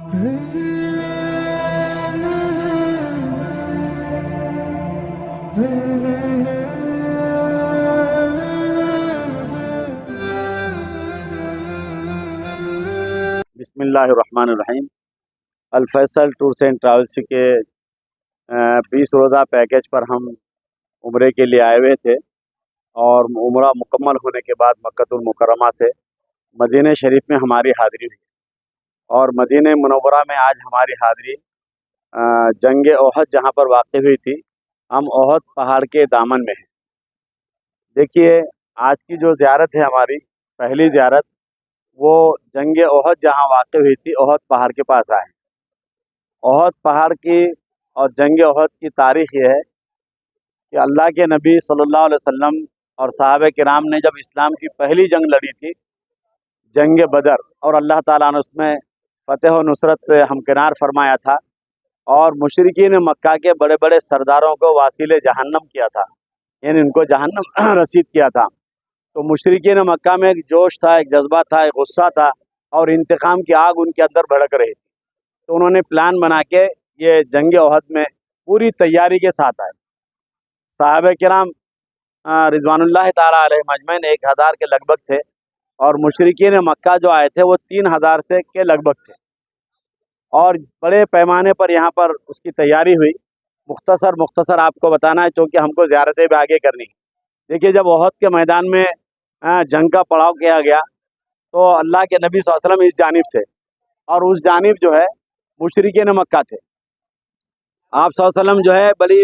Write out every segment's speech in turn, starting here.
بسم اللہ الرحمن الرحیم۔ الفیصل ٹورس اینڈ ٹریولس کے 20 روزہ پیکیج پر ہم عمرے کے لیے آئے ہوئے تھے، اور عمرہ مکمل ہونے کے بعد مکۃ المکرمہ سے مدینہ شریف میں ہماری حاضری ہوئی، اور مدینہ منورہ میں آج ہماری حاضری جنگ احد جہاں پر واقع ہوئی تھی، ہم احد پہاڑ کے دامن میں ہیں۔ دیکھیے، آج کی جو زیارت ہے ہماری پہلی زیارت، وہ جنگ احد جہاں واقع ہوئی تھی احد پہاڑ کے پاس آئے۔ احد پہاڑ کی اور جنگ احد کی تاریخ یہ ہے کہ اللہ کے نبی صلی اللہ علیہ وسلم اور صحابہ کرام نے جب اسلام کی پہلی جنگ لڑی تھی، جنگ بدر، اور اللہ تعالیٰ نے اس میں فتح و نصرت ہمکنار فرمایا تھا، اور مشرکین مکہ کے بڑے بڑے سرداروں کو واصل جہنم کیا تھا، یعنی ان کو جہنم رسید کیا تھا۔ تو مشرکین مکہ میں ایک جوش تھا، ایک جذبہ تھا، ایک غصہ تھا، اور انتقام کی آگ ان کے اندر بھڑک رہی تھی۔ تو انہوں نے پلان بنا کے یہ جنگ احد میں پوری تیاری کے ساتھ آئے۔ صحابہ کرام رضوان اللہ تعالیٰ علیہ مجمعین 1000 کے لگ بھگ تھے، اور مشرکین مکہ جو آئے تھے وہ 3000 سے کے لگ بھگ تھے، اور بڑے پیمانے پر یہاں پر اس کی تیاری ہوئی۔ مختصر آپ کو بتانا ہے، چونکہ ہم کو زیارتیں بھی آگے کرنی ہے۔ دیکھیے، جب احد کے میدان میں جنگ کا پڑاؤ کیا گیا تو اللہ کے نبی صلی اللہ علیہ وسلم اس جانب تھے، اور اس جانب جو ہے مشرکین مکہ تھے۔ آپ صلی اللہ علیہ وسلم جو ہے بڑی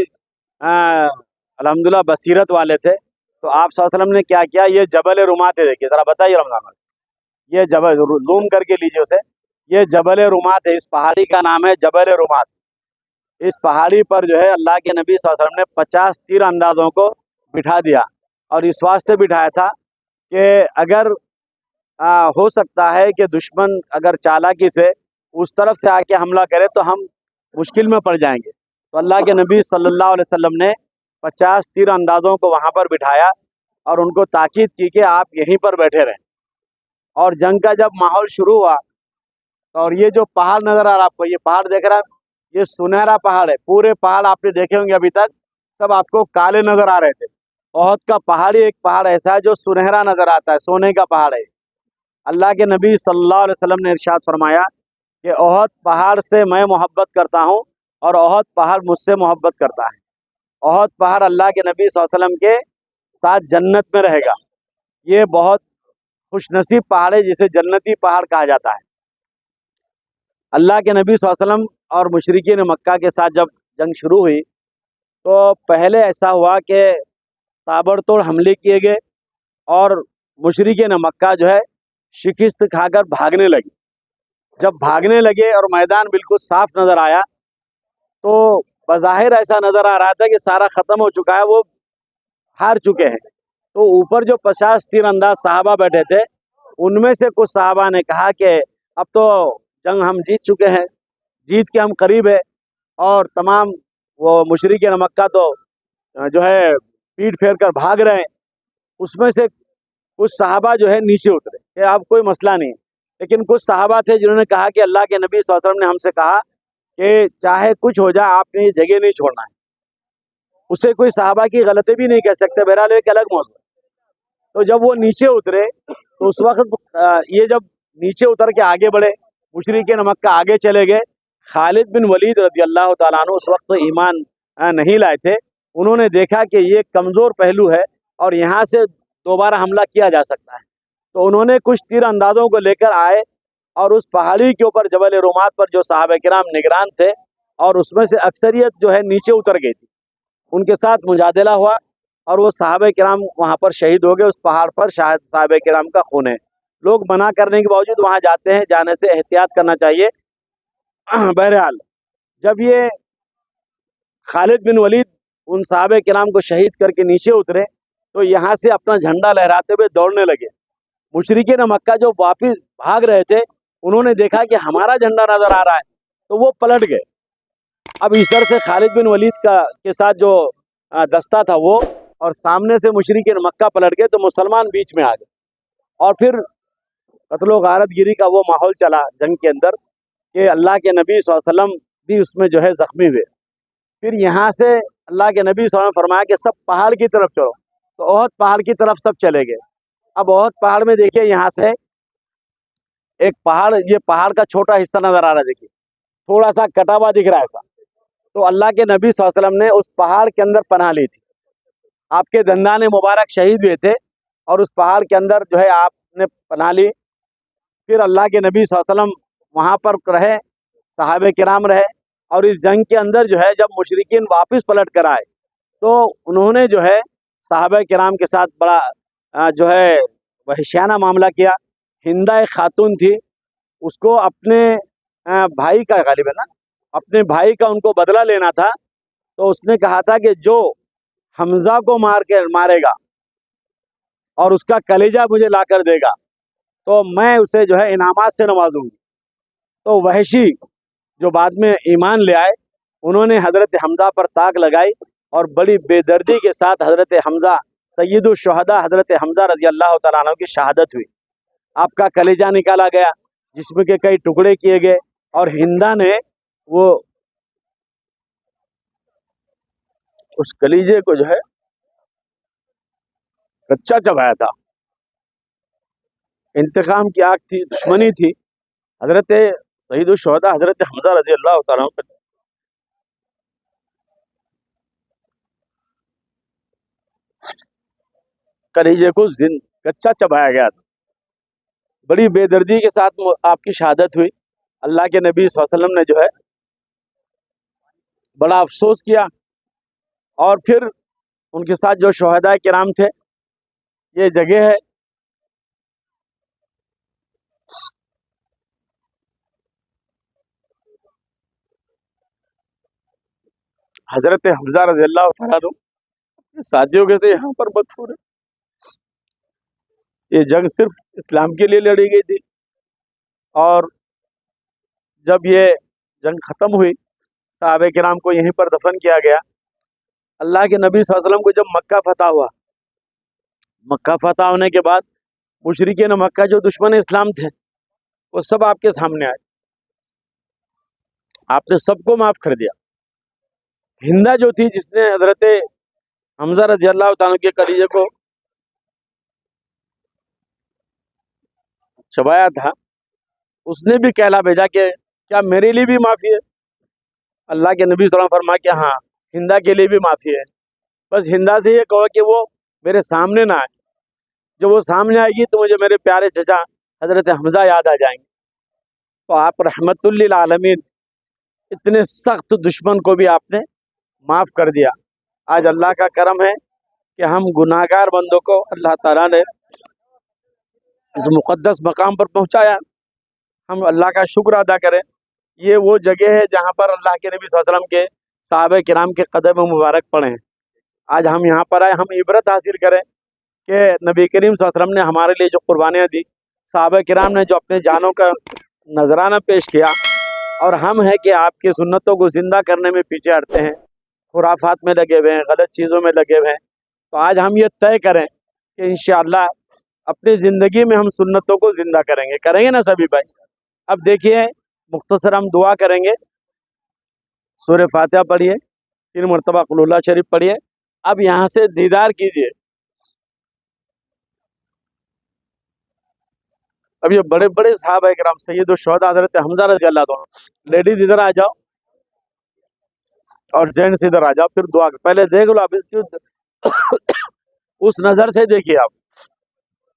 الحمدللہ بصیرت والے تھے، تو آپ صلی اللہ علیہ وسلم نے کیا کیا، یہ جبل رمات ہے، دیکھیے ذرا بتائیے رمضان بھائی، یہ جبل زوم کر کے لیجیے اسے، یہ جبل رمات ہے، اس پہاڑی کا نام ہے جبل رمات۔ اس پہاڑی پر جو ہے اللہ کے نبی صلی اللہ علیہ وسلم نے 50 تیر اندازوں کو بٹھا دیا، اور اس واسطے بٹھایا تھا کہ اگر ہو سکتا ہے کہ دشمن اگر چالاکی سے اس طرف سے آ کے حملہ کرے تو ہم مشکل میں پڑ جائیں گے۔ تو اللہ کے نبی صلی اللہ علیہ وسلم نے 50 تیر اندازوں کو وہاں پر بٹھایا، اور ان کو تاکید کی کہ آپ یہیں پر بیٹھے رہیں۔ اور جنگ کا جب ماحول شروع ہوا، اور یہ جو پہاڑ نظر آ رہا آپ کو، یہ پہاڑ دیکھ رہا ہے، یہ سنہرا پہاڑ ہے۔ پورے پہاڑ آپ نے دیکھے ہوں گے ابھی تک، سب آپ کو کالے نظر آ رہے تھے۔ احد کا پہاڑی ایک پہاڑ ایسا ہے جو سنہرا نظر آتا ہے، سونے کا پہاڑ ہے۔ اللہ کے نبی صلی اللہ علیہ وسلم نے ارشاد فرمایا کہ احد پہاڑ سے میں محبت کرتا ہوں، اور احد پہاڑ مجھ سے محبت کرتا ہے۔ احد پہاڑ اللہ کے نبی صلی اللہ علیہ وسلم کے ساتھ جنت میں رہے گا۔ یہ بہت خوش نصیب پہاڑ ہے، جسے جنتی پہاڑ کہا جاتا ہے۔ اللہ کے نبی صلی اللہ علیہ وسلم اور مشرکین مکہ کے ساتھ جب جنگ شروع ہوئی، تو پہلے ایسا ہوا کہ تابڑتوڑ حملے کیے گئے، اور مشرکین مکہ جو ہے شکست کھا کر بھاگنے لگے۔ جب بھاگنے لگے اور میدان بالکل صاف نظر آیا، تو بظاہر ایسا نظر آ رہا تھا کہ سارا ختم ہو چکا ہے، وہ ہار چکے ہیں۔ تو اوپر جو 50 تیر انداز صحابہ بیٹھے تھے، ان میں سے کچھ صحابہ نے کہا کہ اب تو جنگ ہم جیت چکے ہیں، جیت کے ہم قریب ہے، اور تمام وہ مشرکین مکہ تو جو ہے پیٹ پھیر کر بھاگ رہے ہیں۔ اس میں سے کچھ صحابہ جو ہے نیچے اترے کہ اب کوئی مسئلہ نہیں ہے، لیکن کچھ صحابہ تھے جنہوں نے کہا کہ اللہ کے نبی صلی اللہ علیہ وسلم نے ہم سے کہا کہ چاہے کچھ ہو جائے آپ نے یہ جگہ نہیں چھوڑنا ہے۔ اسے کوئی صحابہ کی غلطی بھی نہیں کہہ سکتے، بہرحال ایک الگ موضوع۔ تو جب وہ نیچے اترے تو اس وقت یہ جب نیچے اتر کے آگے بڑھے، مشرکین مکہ آگے چلے گئے۔ خالد بن ولید رضی اللہ تعالیٰ عنہ اس وقت ایمان نہیں لائے تھے، انہوں نے دیکھا کہ یہ کمزور پہلو ہے، اور یہاں سے دوبارہ حملہ کیا جا سکتا ہے۔ تو انہوں نے کچھ تیر اندازوں کو لے کر آئے، اور اس پہاڑی کے اوپر جبل رمات پر جو صحابہ کرام نگران تھے، اور اس میں سے اکثریت جو ہے نیچے اتر گئی تھی، ان کے ساتھ مجادلہ ہوا، اور وہ صحابہ کرام وہاں پر شہید ہو گئے۔ اس پہاڑ پر شاید صحابہ کرام کا خون ہے۔ لوگ منع کرنے کے باوجود وہاں جاتے ہیں، جانے سے احتیاط کرنا چاہیے۔ بہرحال جب یہ خالد بن ولید ان صحابہ کرام کو شہید کر کے نیچے اترے، تو یہاں سے اپنا جھنڈا لہراتے ہوئے دوڑنے لگے۔ مشرکین مکہ جو واپس بھاگ رہے تھے، انہوں نے دیکھا کہ ہمارا جھنڈا نظر آ رہا ہے، تو وہ پلٹ گئے۔ اب اس طرح سے خالد بن ولید کے ساتھ جو دستہ تھا وہ، اور سامنے سے مشرکین مکہ پلٹ گئے، تو مسلمان بیچ میں آ گئے، اور پھر قتل و غارت گیری کا وہ ماحول چلا جنگ کے اندر۔ کہ اللہ کے نبی صلی اللہ علیہ وسلم بھی اس میں جو ہے زخمی ہوئے. پھر یہاں سے اللہ کے نبی صلی اللہ علیہ وسلم فرمایا کہ سب پہاڑ کی طرف چلو. تو احد پہاڑ کی طرف سب چلے گئے. اب احد پہاڑ میں دیکھیے یہاں سے ایک پہاڑ، یہ پہاڑ کا چھوٹا حصہ نظر آ رہا ہے، دیکھیے تھوڑا سا کٹا ہوا دکھ رہا ہے ایسا. تو اللہ کے نبی صلی اللہ علیہ وسلم نے اس پہاڑ کے اندر پناہ لی تھی. آپ کے دندان مبارک شہید ہوئے تھے اور اس پہاڑ کے اندر جو ہے آپ نے پناہ لی. پھر اللہ کے نبی صلی اللہ علیہ وسلم وہاں پر رہے، صحابہ کرام رہے، اور اس جنگ کے اندر جو ہے جب مشرکین واپس پلٹ کر آئے تو انہوں نے جو ہے صحابہ کرام کے ساتھ بڑا جو ہے وحشیانہ معاملہ کیا. ہندہ ایک خاتون تھی، اس کو اپنے بھائی کا، غالب ہے نا، اپنے بھائی کا ان کو بدلہ لینا تھا. تو اس نے کہا تھا کہ جو حمزہ کو مارے گا اور اس کا کلیجہ مجھے لا کر دے گا تو میں اسے جو ہے انعامات سے نوازوں گی. تو وحشی جو بعد میں ایمان لے آئے، انہوں نے حضرت حمزہ پر طاق لگائی اور بڑی بے دردی کے ساتھ حضرت حمزہ، سید الشہداء حضرت حمزہ رضی اللہ تعالیٰ عنہ کی شہادت ہوئی. آپ کا کلیجہ نکالا گیا، جسم کے کئی ٹکڑے کیے گئے، اور ہندہ نے وہ اس کلیجے کو جو ہے کچا چبایا تھا. انتقام کی آگ تھی، دشمنی تھی. حضرت سید الشہداء حضرت حمزہ رضی اللہ تعالیٰ عنہ کلیجے کو کچا چبایا گیا تھا. بڑی بے دردی کے ساتھ آپ کی شہادت ہوئی. اللہ کے نبی صلی اللہ علیہ وسلم نے جو ہے بڑا افسوس کیا، اور پھر ان کے ساتھ جو شہداء کرام تھے، یہ جگہ ہے حضرت حمزہ رضی اللہ تعالیٰ عنہ ساتھیوں کے تھے، یہاں پر مدفون ہے. یہ جنگ صرف اسلام کے لیے لڑی گئی تھی، اور جب یہ جنگ ختم ہوئی صحابہ کرام کو یہیں پر دفن کیا گیا. اللہ کے نبی صلی اللہ علیہ وسلم کو جب مکہ فتح ہوا، مکہ فتح ہونے کے بعد مشرکین مکہ جو دشمن اسلام تھے وہ سب آپ کے سامنے آئے. آپ نے سب کو معاف کر دیا. ہندہ جو تھی، جس نے حضرت حمزہ رضی اللہ تعالیٰ کے کلیجے کو چبایا تھا، اس نے بھی کہلا بھیجا کہ کیا میرے لیے بھی معافی ہے؟ اللہ کے نبی صلی اللہ علیہ وسلم فرمایا کہ ہاں، ہندہ کے لیے بھی معافی ہے. بس ہندہ سے یہ کہو کہ وہ میرے سامنے نہ آئے. جب وہ سامنے آئے گی تو مجھے میرے پیارے چچا حضرت حمزہ یاد آ جائیں گے. تو آپ رحمت للعالمین، اتنے سخت دشمن کو بھی آپ نے معاف کر دیا. آج اللہ کا کرم ہے کہ ہم گناہگار بندوں کو اللہ تعالیٰ نے اس مقدس مقام پر پہنچایا. ہم اللہ کا شکر ادا کریں. یہ وہ جگہ ہے جہاں پر اللہ کے نبی صلی اللہ علیہ وسلم کے صحابہ کرام کے قدم مبارک پڑے ہیں. آج ہم یہاں پر آئے، ہم عبرت حاصل کریں کہ نبی کریم صلی اللہ علیہ وسلم نے ہمارے لیے جو قربانیاں دی، صحابہ کرام نے جو اپنے جانوں کا نذرانہ پیش کیا، اور ہم ہیں کہ آپ کی سنتوں کو زندہ کرنے میں پیچھے ہٹتے ہیں، خرافات میں لگے ہوئے ہیں، غلط چیزوں میں لگے ہوئے ہیں. تو آج ہم یہ طے کریں کہ انشاءاللہ اپنی زندگی میں ہم سنتوں کو زندہ کریں گے نا سبھی بھائی. اب دیکھیے مختصر ہم دعا کریں گے. سورہ فاتحہ پڑھیے، 3 مرتبہ قل اللہ شریف پڑھیے. اب یہاں سے دیدار کیجیے. اب یہ بڑے بڑے صحابہ کرام، سید الشہداء حضرت حمزہ رضی اللہ عنہ. لیڈیز ادھر آ جاؤ اور جینٹس ادھر آ جاؤ، پھر دعا. پہلے دیکھ لو آپ اس نظر سے دیکھیے آپ.